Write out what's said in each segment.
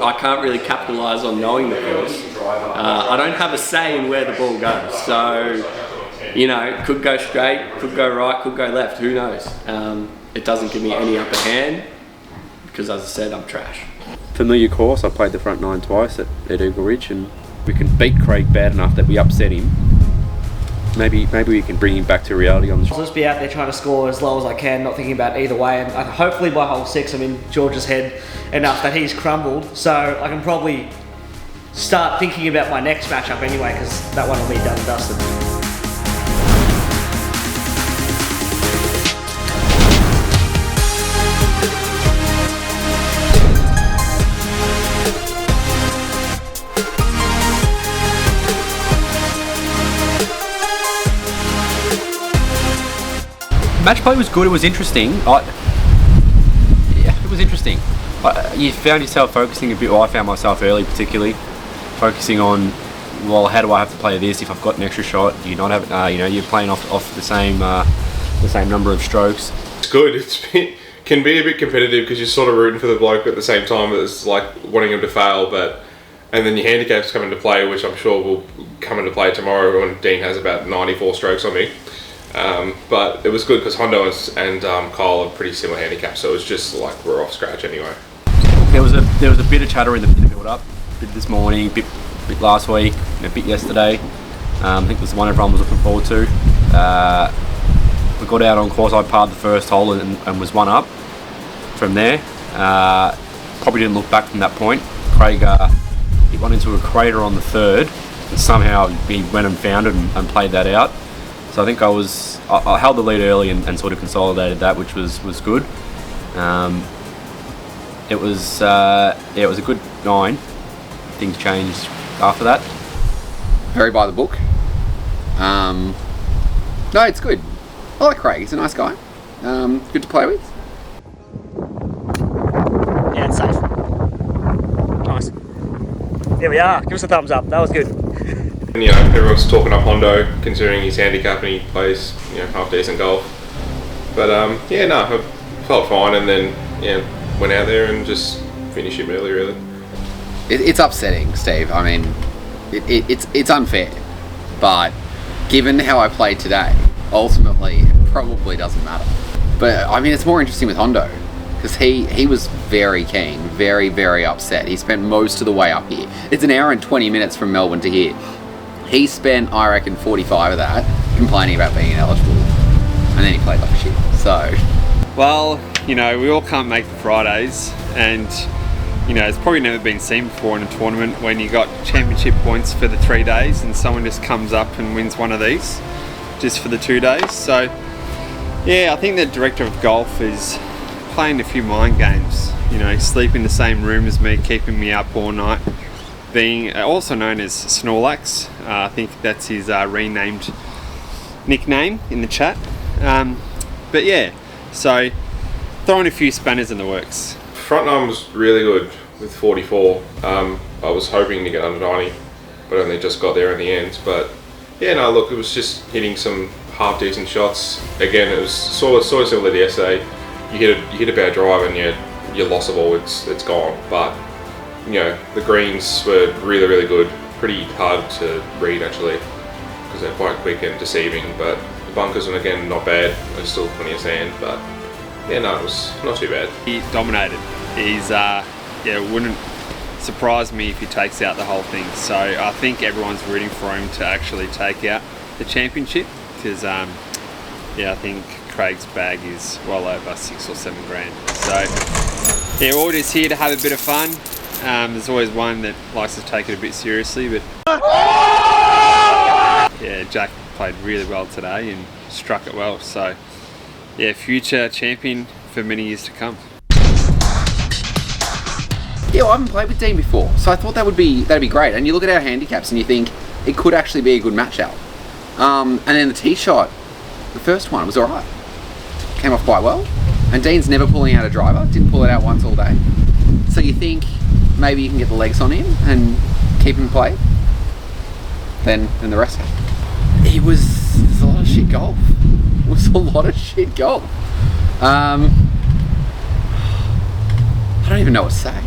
I can't really capitalise on knowing the course. I don't have a say in where the ball goes, so you know, it could go straight, could go right, could go left, who knows. It doesn't give me any upper hand because, as I said, I'm trash. Familiar course, I played the front nine twice at Eagle Ridge, and we can beat Craig bad enough that we upset him. Maybe we can bring him back to reality on the show. I'll just be out there trying to score as low as I can, not thinking about either way, and hopefully by hole 6 I'm in George's head enough that he's crumbled, so I can probably start thinking about my next matchup anyway, because that one will be done and dusted. Match play was good, it was interesting. It was interesting. You found yourself focusing a bit, well I found myself early particularly, focusing on, well, how do I have to play this if I've got an extra shot? Do you not have it? You know, you're playing off the same number of strokes. It's good, can be a bit competitive because you're sort of rooting for the bloke at the same time as like wanting him to fail, and then your handicaps come into play, which I'm sure will come into play tomorrow when Dean has about 94 strokes on me. But it was good because Hondo and Kyle are pretty similar handicaps, so it was just like we're off scratch anyway. There was a bit of chatter in the build-up, a bit this morning, a bit last week, and a bit yesterday. I think it was the one everyone was looking forward to. We got out on course, I parred the first hole and was one up from there. Probably didn't look back from that point. Craig he went into a crater on the third, and somehow he went and found it and played that out. So I think I held the lead early and sort of consolidated that, which was good. It was a good 9. Things changed after that. Very by the book. No, it's good. I like Craig. He's a nice guy. Good to play with. Yeah, it's safe. Nice. There we are. Give us a thumbs up. That was good. And, you know, everyone's talking up Hondo considering his handicap and he plays, you know, half decent golf. But yeah, no, I felt fine, and then went out there and just finished him early, really. It's upsetting, Steve. I mean, it's unfair, but given how I played today, ultimately it probably doesn't matter. But I mean, it's more interesting with Hondo because he was very keen, very, very upset. He spent most of the way up here. It's an hour and 20 minutes from Melbourne to here. He spent, I reckon, 45 of that complaining about being ineligible, and then he played like shit. So, well, you know, we all can't make the Fridays, and you know, it's probably never been seen before in a tournament when you got championship points for the 3 days and someone just comes up and wins one of these just for the 2 days. So yeah, I think the director of golf is playing a few mind games, you know, sleep in the same room as me, keeping me up all night, being also known as Snorlax. I think that's his renamed nickname in the chat. But yeah, so throwing a few spanners in the works. Front 9 was really good with 44. I was hoping to get under 90, but only just got there in the end. But yeah, no, look, it was just hitting some half decent shots. Again, it was sort of similar to yesterday. You hit a bad drive and you're lossable. It's gone. But you know, the greens were really, really good. Pretty hard to read actually because they're quite quick and deceiving. But the bunkers, and again, not bad. There's still plenty of sand, but yeah, no, it was not too bad. He dominated. He's it wouldn't surprise me if he takes out the whole thing. So I think everyone's rooting for him to actually take out the championship because I think Craig's bag is well over 6 or 7 grand. So yeah, we're all just here to have a bit of fun. There's always one that likes to take it a bit seriously, but yeah, Jack played really well today and struck it well. So yeah, future champion for many years to come. Yeah, well, I haven't played with Dean before, so I thought that'd be great. And you look at our handicaps and you think it could actually be a good match out. And then the tee shot, the first one was alright. Came off quite well. And Dean's never pulling out a driver, didn't pull it out once all day. So you think maybe you can get the legs on him and keep him play. Then the rest. It was a lot of shit golf. It was a lot of shit golf. I don't even know what to say.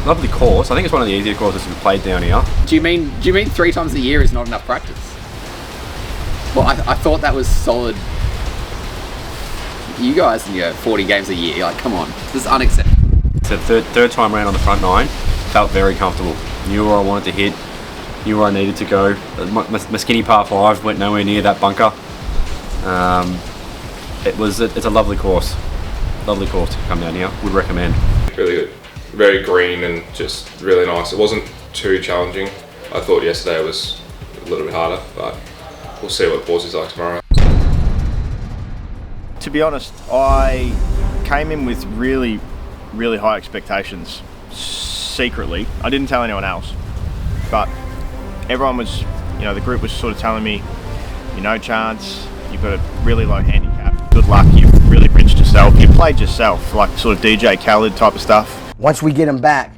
lovely course. I think it's one of the easier courses we've played down here. Do you mean 3 times a year is not enough practice? Well, I thought that was solid. You guys, 40 games a year. Like, come on, this is unacceptable. So third time around on the front 9, felt very comfortable. Knew where I wanted to hit, knew where I needed to go. My skinny par 5 went nowhere near that bunker. It's a lovely course. Lovely course to come down here. Would recommend. Really good. Very green and just really nice. It wasn't too challenging. I thought yesterday was a little bit harder, but we'll see what the course is like tomorrow. To be honest, I came in with really, really high expectations. Secretly, I didn't tell anyone else, but everyone was, the group was sort of telling me, no chance, you've got a really low handicap, good luck, you've really rinsed yourself, you played yourself, like sort of DJ Khaled type of stuff. Once we get them back,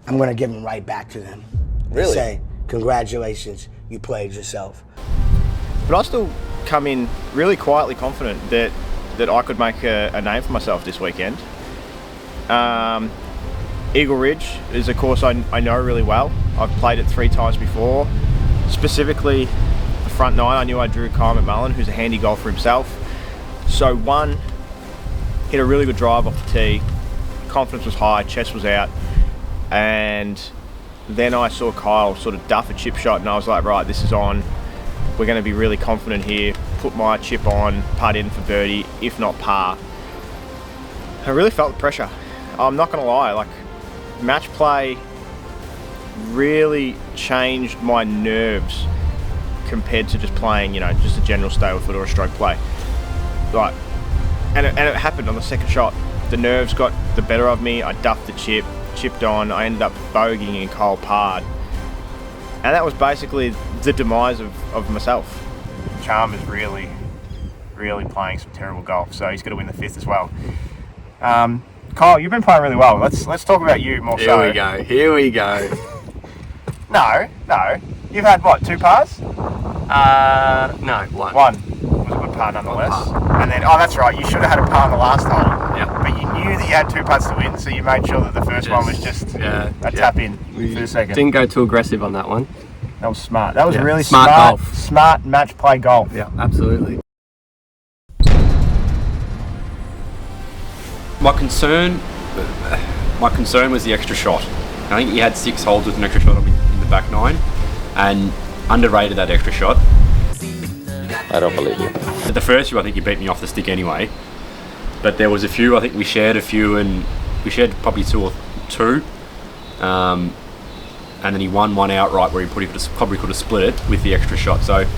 I'm gonna give them right back to them. Really? Say, congratulations, you played yourself. But I still come in really quietly confident that I could make a name for myself this weekend. Eagle Ridge is a course I know really well. I've played it 3 times before. Specifically, the front 9, I knew I drew Kyle McMullen, who's a handy golfer himself. So one, hit a really good drive off the tee. Confidence was high, chest was out. And then I saw Kyle sort of duff a chip shot and I was like, right, this is on. We're going to be really confident here. Put my chip on, putt in for birdie, if not par. I really felt the pressure. I'm not going to lie, like, match play really changed my nerves compared to just playing, just a general stale foot or a stroke play. Like, and it happened on the second shot. The nerves got the better of me. I duffed the chip, chipped on. I ended up bogeying and Kyle parred. And that was basically the demise of myself. Charm is really, really playing some terrible golf, so he's got to win the 5th as well. Kyle, you've been playing really well. Let's talk about you more so. Here we go. No. You've had what, 2 pars? No, one. One. It was a good par nonetheless. And then, that's right, you should have had a par in the last hole. Yeah. But you knew that you had 2 putts to win, so you made sure that the first one was just a tap in for the second. Didn't go too aggressive on that one. That was smart. That was really smart golf. Smart match play golf. Yeah, absolutely. My concern was the extra shot. I think he had 6 holes with an extra shot in the back 9 and underrated that extra shot. I don't believe you. At the first few, I think he beat me off the stick anyway. But there was a few, I think we shared a few, and we shared probably two. And then he won one outright where he probably could have split it with the extra shot. So at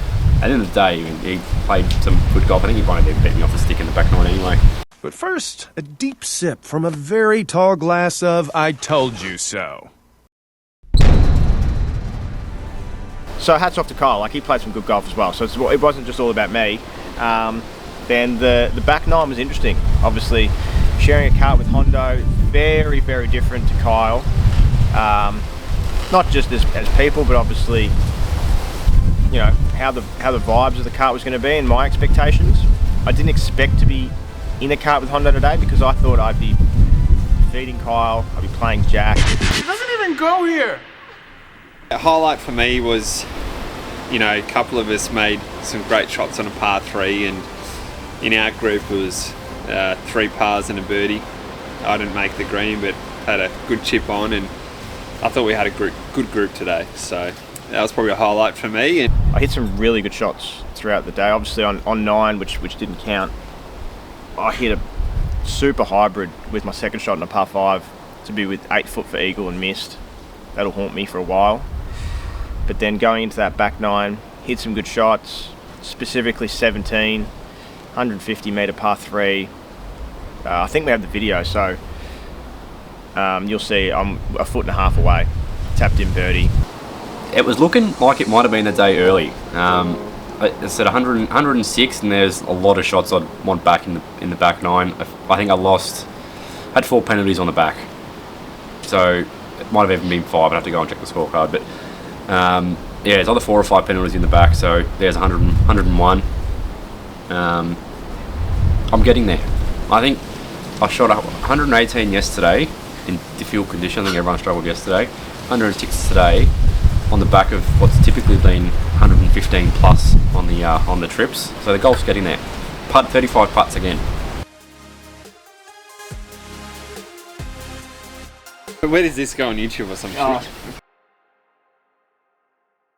the end of the day, he played some good golf. I think he probably beat me off the stick in the back 9 anyway. But first, a deep sip from a very tall glass of I told you so. So hats off to Kyle, like he played some good golf as well. So it wasn't just all about me. Then the back 9 was interesting. Obviously, sharing a cart with Hondo, very, very different to Kyle. Not just as people, but obviously, how the vibes of the cart was going to be and my expectations. I didn't expect to be in a cart with Hondo today because I thought I'd be feeding Kyle, I'd be playing Jack. It doesn't even go here! A highlight for me was, a couple of us made some great shots on a par 3, and in our group it was 3 pars and a birdie. I didn't make the green, but had a good chip on, and I thought we had a good group today. So that was probably a highlight for me. And I hit some really good shots throughout the day. Obviously on 9, which didn't count, I hit a super hybrid with my second shot in a par 5 to be with 8 foot for eagle and missed. That'll haunt me for a while. But then going into that back 9, hit some good shots, specifically 17, 150 metre par 3. I think we have the video, so you'll see I'm a foot and a half away, tapped in birdie. It was looking like it might have been the day early. It's at 106 and there's a lot of shots I'd want back in the back 9. I think I had 4 penalties on the back. So it might have even been 5, I'd have to go and check the scorecard. But there's either 4 or 5 penalties in the back, so there's 101. I'm getting there. I think I shot 118 yesterday in difficult condition. I think everyone struggled yesterday. 106 today, on the back of what's typically been 115 plus on the trips. So the golf's getting there. 35 putts again. Where does this go on YouTube or something?